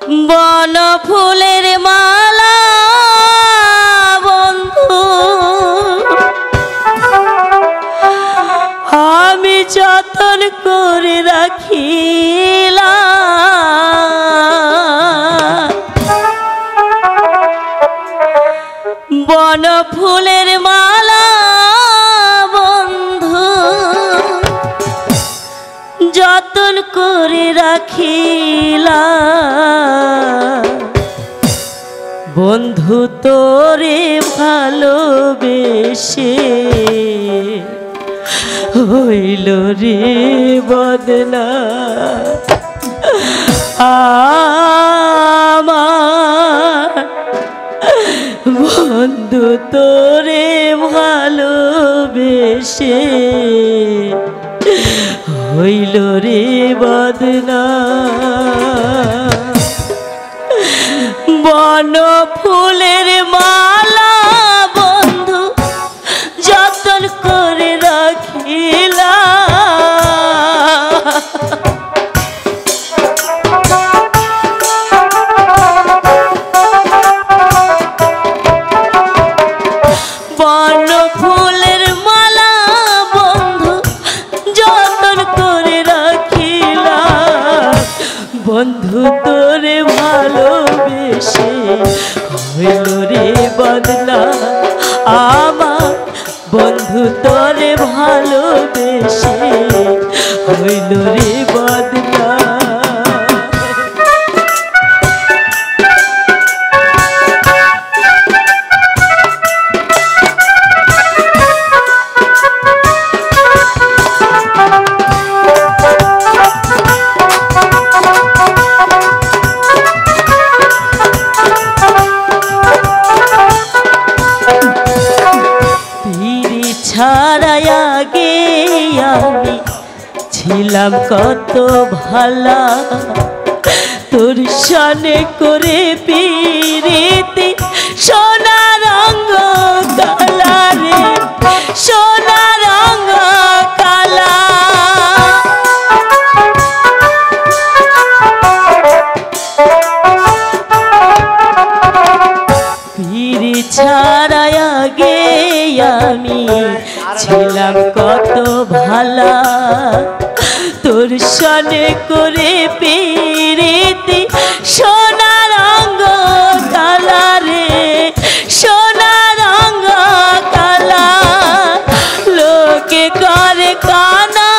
বন ফুলের মালা বন্ধু আমি যতন করে রাখিলাম। বন ফুলের মালা বন্ধু যতন করে রাখিলাম। বন্ধু তোরে ভালোবেসে হইল রে বদনা আমার। বন্ধু তোরে ভালোবেসে হইল রে বদনা। বন ফুলের মালা বন্ধু যতন করে রাখিলাম। বন ফুলের মালা বন্ধু যতন করে রাখিলাম। বন্ধু তোরে ভালোবেসে হইল রে বদনা আমার। বন্ধু তোরে ভালোবেসে হইল রে বদনা। ছাড়াই আগে আমি ছিলাম কত ভালা। তোর সনে করে পিরিতি সোনা রঙ কালা রে সোনা রঙ কালা। পিরি ছাড়াই আগে আমি ছিলাম কত ভালা। তোর সনে করে পিরিতি সোনা রঙ কালা রে সোনা রঙ কালা। লোকে করে কানা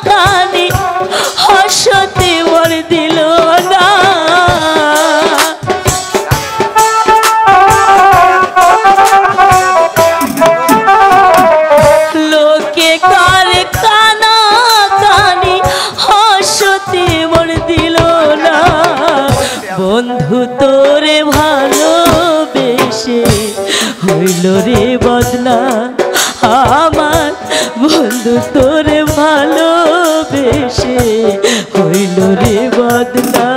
কানি হসতে মর দিল না। বন্ধু তোরে ভালোবেসে হইল রে বদনা আমার। বন্ধু তোরে ভালোবেসে হইল রে বদনা।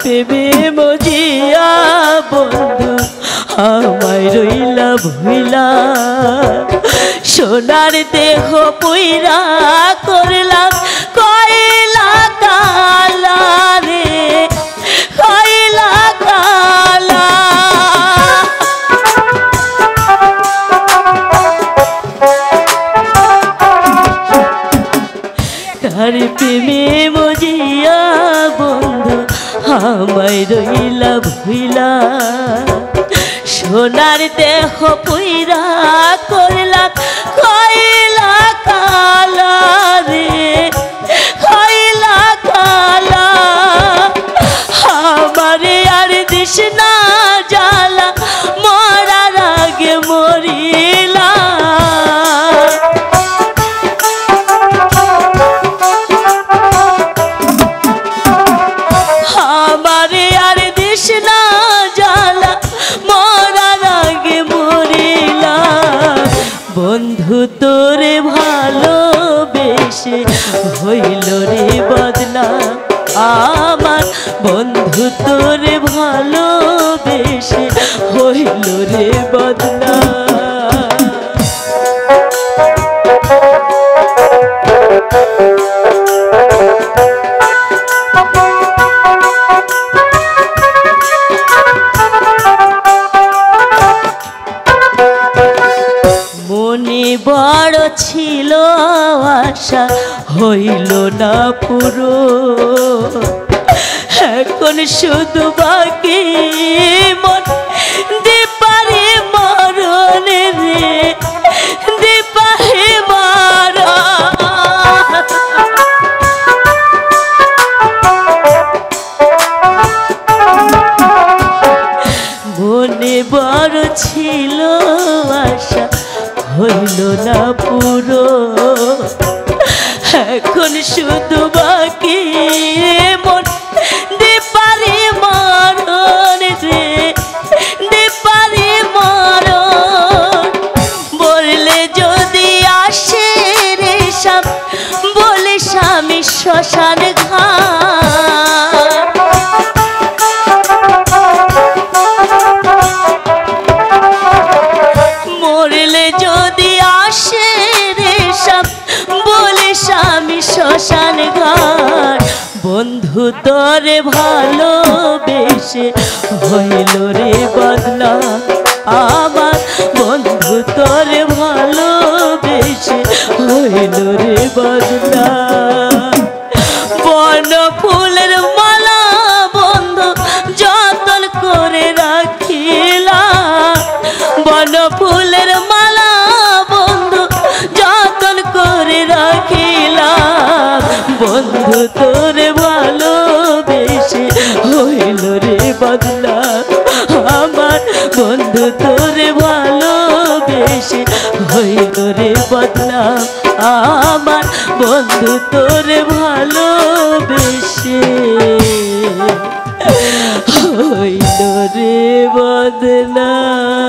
প্রেমে মজিয়া বন্ধু আমায় রইলা ভুইলা। সোনার দেহ পুইরা করলাম কয়লা কালা রে কয়লা কালা। কার প্রেমে মজিয়া বন্ধু আমায় রইলা ভুইলা। সোনার দেহ পুইরা করলাম কয়লা কালা রে কয়লা কালা। আমারে আর দিস না জ্বালা মরার আগে মরিলা। বন্ধু তোরে ভালোবেসে হইল রে বদনাম আমার, বন্ধু তোরে ভালোবেসে হইল রে বদনাম। মনে বড় ছিল আশা হইল না পুরো, এখন শুধু বাকি মন দীপারে মরণ রে, দীপারে মরণ। মনে বড় ছিল আশা হইল না পুরো, এখন শুধু বাকি মন দীপারে মরণ রে, দীপারে মরণ। বললে যদি আসে রে সাম, বলে স্বামী শ্মশান ঘাট। মরলে যদি আসে রে সাম, বলে স্বামী শ্মশান ঘাট। বন্ধু তোরে ভালোবেসে হইল রে বদনাম আমার, বন্ধু তোরে ভালোবেসে হইল রে বদনাম। বন ফুলের মালা বন্ধু যতন করে রাখিলাম, বন ফুলের মালা বন্ধু যতন করে রাখিলাম। বন্ধু তোরে ভালোবেসে হইল রে বদনাম আমার, বন্ধু তোরে ভালোবেসে হইল রে বদনাম আমার, বন্ধু তোরে ভালোবেসে হইল রে বদনাম।